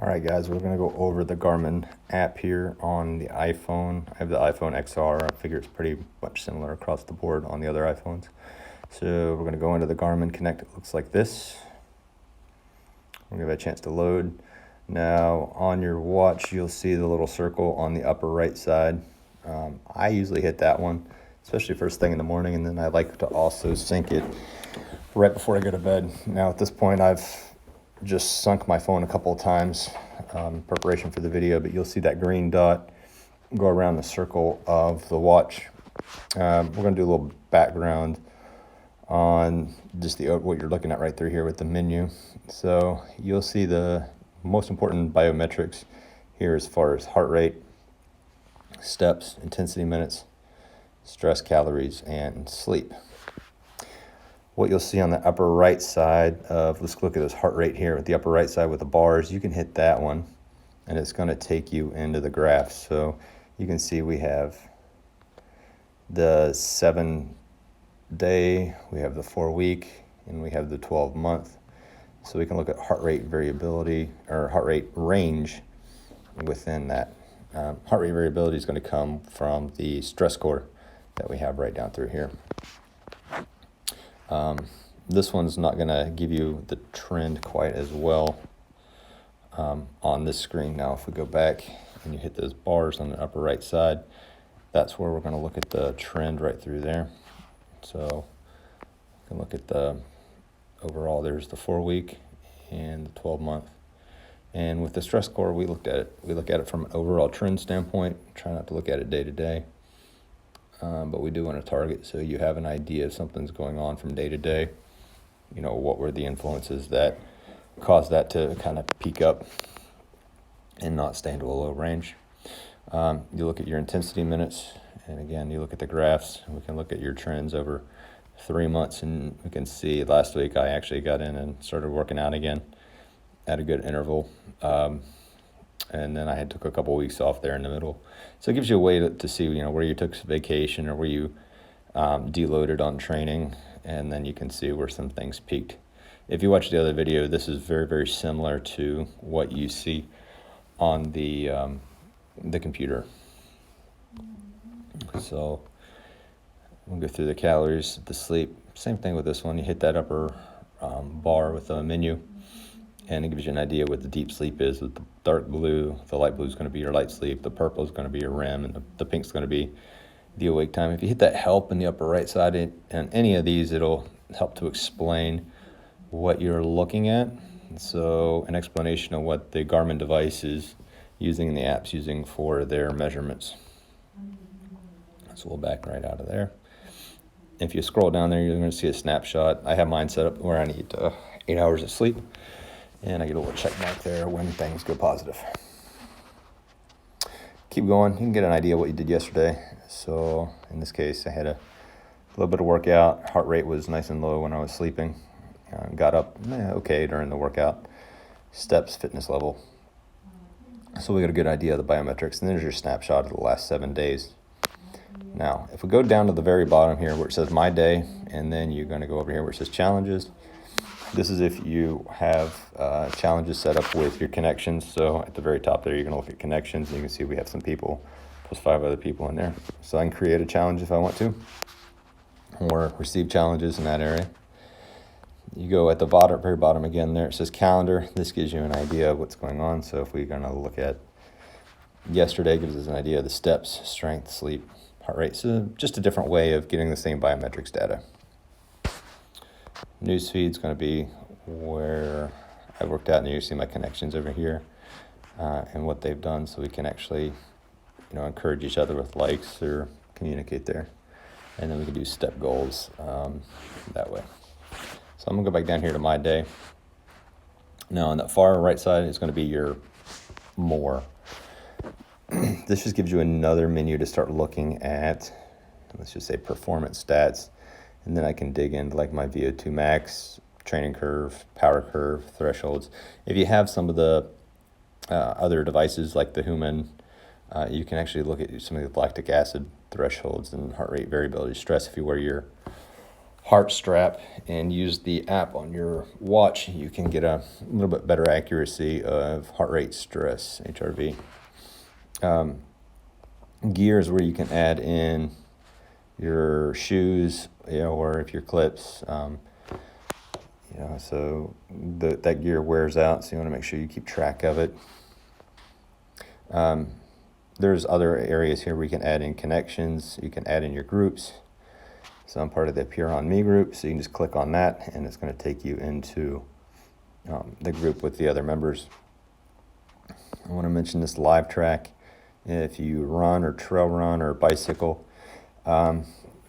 All right, guys, we're going to go over the Garmin app here on the iPhone. I have the iPhone XR. I figure it's pretty much similar across the board on the other iPhones. So we're going to go into the Garmin Connect. It looks like this. We're going to give it a chance to load. Now, on your watch, you'll see the little circle on the upper right side. I usually hit that one, especially first thing in the morning, and then I like to also sync it right before I go to bed. Now, at this point, I've just sunk my phone a couple of times in preparation for the video, but you'll see that green dot go around the circle of the watch. We're going to do a little background on just what you're looking at right through here with the menu. So you'll see the most important biometrics here as far as heart rate, steps, intensity minutes, stress calories, and sleep. What you'll see on the upper right side of, let's look at this heart rate here, at the upper right side with the bars, you can hit that one and it's going to take you into the graph. So you can see we have the 7-day, we have the 4-week, and we have the 12-month. So we can look at heart rate variability or heart rate range within that. Heart rate variability is going to come from the stress score that we have right down through here. This one's not going to give you the trend quite as well on this screen. Now, if we go back and you hit those bars on the upper right side, that's where we're going to look at the trend right through there. So you can look at the overall, there's the 4-week and the 12-month. And with the stress score, we look at it from an overall trend standpoint. Try not to look at it day to day. But we do want to target so you have an idea if something's going on from day to day. You know, what were the influences that caused that to kind of peak up and not stay into a low range. You look at your intensity minutes, and again, you look at the graphs, and we can look at your trends over 3 months, and we can see last week I actually got in and started working out again at a good interval. And then I took a couple of weeks off there in the middle. So it gives you a way to see, you know, where you took vacation or where you deloaded on training, and then you can see where some things peaked. If you watch the other video, this is very, very similar to what you see on the computer. So we'll go through the calories, the sleep. Same thing with this one. You hit that upper bar with the menu, and it gives you an idea what the deep sleep is. With the dark blue, the light blue is going to be your light sleep, the purple is going to be your REM, and the pink is going to be the awake time. If you hit that help in the upper right side, and any of these, it'll help to explain what you're looking at. So an explanation of what the Garmin device is using and the app's using for their measurements. So we'll back right out of there. If you scroll down there, you're going to see a snapshot. I have mine set up where I need 8 hours of sleep, and I get a little check mark there when things go positive. Keep going. You can get an idea what you did yesterday. So in this case, I had a little bit of workout. Heart rate was nice and low when I was sleeping. Got up okay during the workout. Steps, fitness level. So we got a good idea of the biometrics. And there's your snapshot of the last 7 days. Now, if we go down to the very bottom here where it says My Day, and then you're going to go over here where it says Challenges. This is if you have challenges set up with your connections. So at the very top there, you're going to look at connections, and you can see we have some people, plus 5 other people in there. So I can create a challenge if I want to, or receive challenges in that area. You go at the bottom, very bottom again there, it says Calendar. This gives you an idea of what's going on. So if we're going to look at yesterday, it gives us an idea of the steps, strength, sleep, heart rate. So just a different way of getting the same biometrics data. Newsfeed is going to be where I worked out, and you see my connections over here and what they've done, so we can actually, encourage each other with likes or communicate there. And then we can do step goals that way. So I'm going to go back down here to My Day. Now on the far right side is going to be your More. This just gives you another menu to start looking at, let's just say performance stats. And then I can dig into like my VO2 max, training curve, power curve, thresholds. If you have some of the other devices like the Human, you can actually look at some of the lactic acid thresholds and heart rate variability, stress if you wear your heart strap and use the app on your watch, you can get a little bit better accuracy of heart rate, stress, HRV. Gear is where you can add in your shoes, or if your clips, so that gear wears out, so you want to make sure you keep track of it. There's other areas here where you can add in connections. You can add in your groups. So I'm part of the Appear on Me group, so you can just click on that, and it's going to take you into the group with the other members. I want to mention this live track. If you run or trail run or bicycle,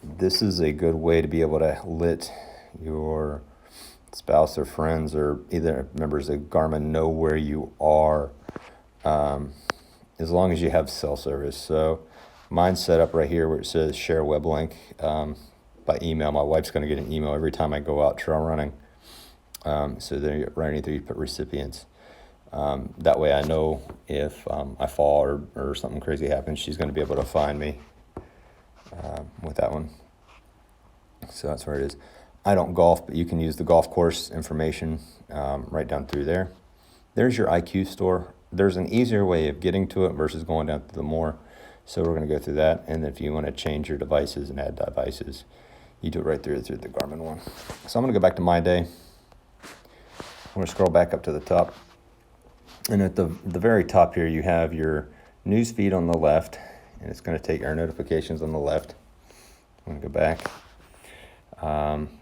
this is a good way to be able to let your spouse or friends or either members of Garmin know where you are, as long as you have cell service. So mine's set up right here where it says share web link by email. My wife's going to get an email every time I go out trail running. So there, right underneath there, you put recipients. That way I know if I fall or something crazy happens, she's going to be able to find me with that one. So that's where it is. I don't golf, but you can use the golf course information right down through there. There's your IQ store. There's an easier way of getting to it versus going down to the more. So we're going to go through that. And if you want to change your devices and add devices, you do it right through the Garmin one. So I'm going to go back to my day. I'm going to scroll back up to the top. And at the very top here, you have your news feed on the left, and it's going to take our notifications on the left. I'm going to go back.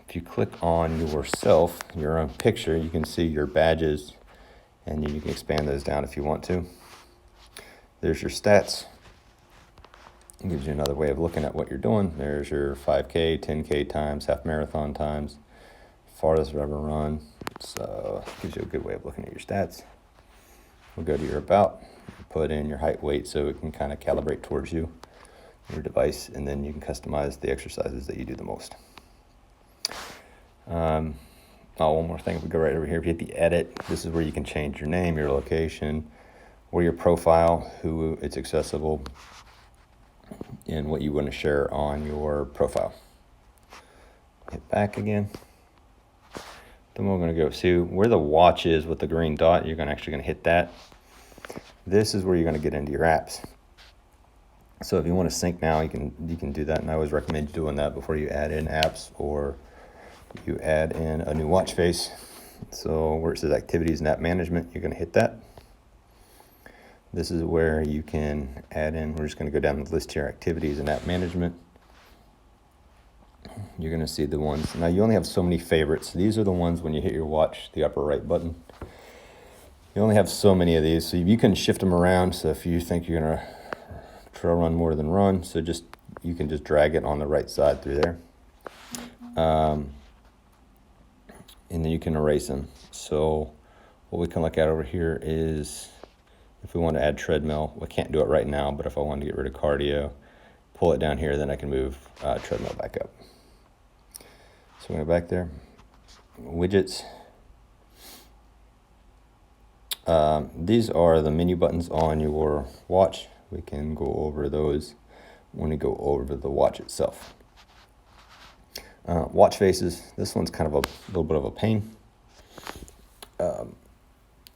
If you click on yourself, your own picture, you can see your badges, and you can expand those down if you want to. There's your stats. It gives you another way of looking at what you're doing. There's your 5K, 10K times, half marathon times, farthest I've ever run. So it gives you a good way of looking at your stats. We'll go to your about, put in your height, weight, so it can kind of calibrate towards you, your device, and then you can customize the exercises that you do the most. One more thing, if we go right over here, if you hit the edit, this is where you can change your name, your location, or your profile, who it's accessible, and what you want to share on your profile. Hit back again. Then we're going to go see where the watch is with the green dot. You're actually going to hit that. This is where you're going to get into your apps. So if you want to sync now, you can do that, and I always recommend doing that before you add in apps or you add in a new watch face. So where it says activities and app management, you're going to hit that. This is where you can add in, we're just going to go down the list here, activities and app management. You're going to see the ones. Now you only have so many favorites. These are the ones when you hit your watch, the upper right button. You only have so many of these, so you can shift them around. So if you think you're going to trail run more than run, so you can just drag it on the right side through there. And then you can erase them. So what we can look at over here is if we want to add treadmill. We can't do it right now, but if I wanted to get rid of cardio, pull it down here, then I can move treadmill back up. So we're going to go back there. Widgets. These are the menu buttons on your watch. We can go over those when we go over the watch itself. Watch faces. This one's kind of a little bit of a pain.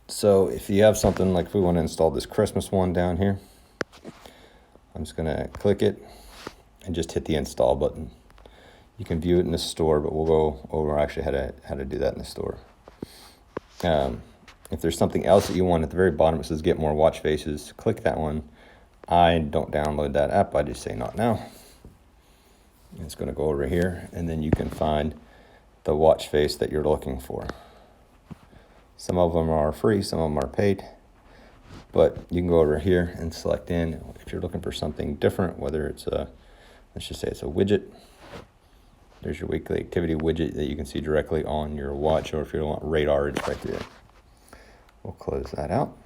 So if you have something like, if we want to install this Christmas one down here, I'm just going to click it and just hit the install button. You can view it in the store, but we'll go over actually how to do that in the store. If there's something else that you want, at the very bottom it says get more watch faces. Click that one. I don't download that app. I just say not now. It's going to go over here, and then you can find the watch face that you're looking for. Some of them are free, some of them are paid, but you can go over here and select in if you're looking for something different, whether it's let's just say it's a widget. There's your weekly activity widget that you can see directly on your watch, or if you want radar, it's right there. We'll close that out.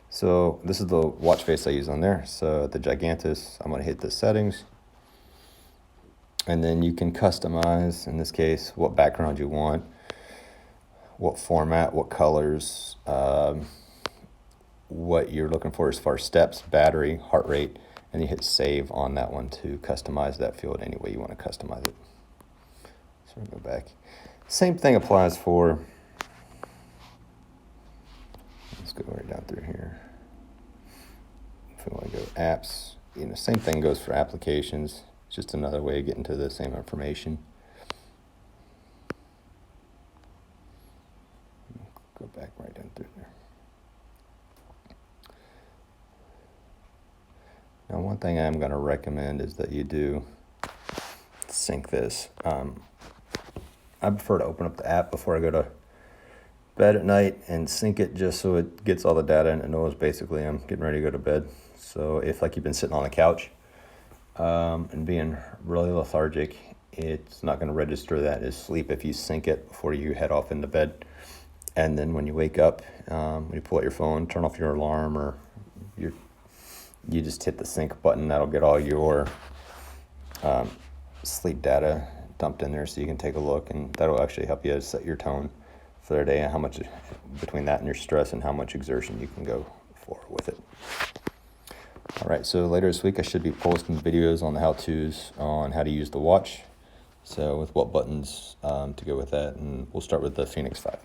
So this is the watch face I use on there. So the Gigantus, I'm going to hit the settings. And then you can customize, in this case, what background you want, what format, what colors, what you're looking for as far as steps, battery, heart rate, and you hit save on that one to customize that field any way you want to customize it. So we'll go back. Same thing applies for, let's go right down through here. If we want to go apps, same thing goes for applications. It's just another way of getting to the same information. Go back right down through there. Now, one thing I'm going to recommend is that you do sync this. I prefer to open up the app before I go to bed at night and sync it just so it gets all the data and it knows basically I'm getting ready to go to bed. So if like you've been sitting on the couch and being really lethargic, it's not going to register that as sleep if you sync it before you head off into bed. And then when you wake up, when you pull out your phone, turn off your alarm, or you just hit the sync button. That'll get all your sleep data dumped in there so you can take a look, and that'll actually help you set your tone for the day and how much between that and your stress and how much exertion you can go for with it. All right, so later this week I should be posting videos on the how-tos on how to use the watch, so with what buttons to go with that, and we'll start with the Fenix 5.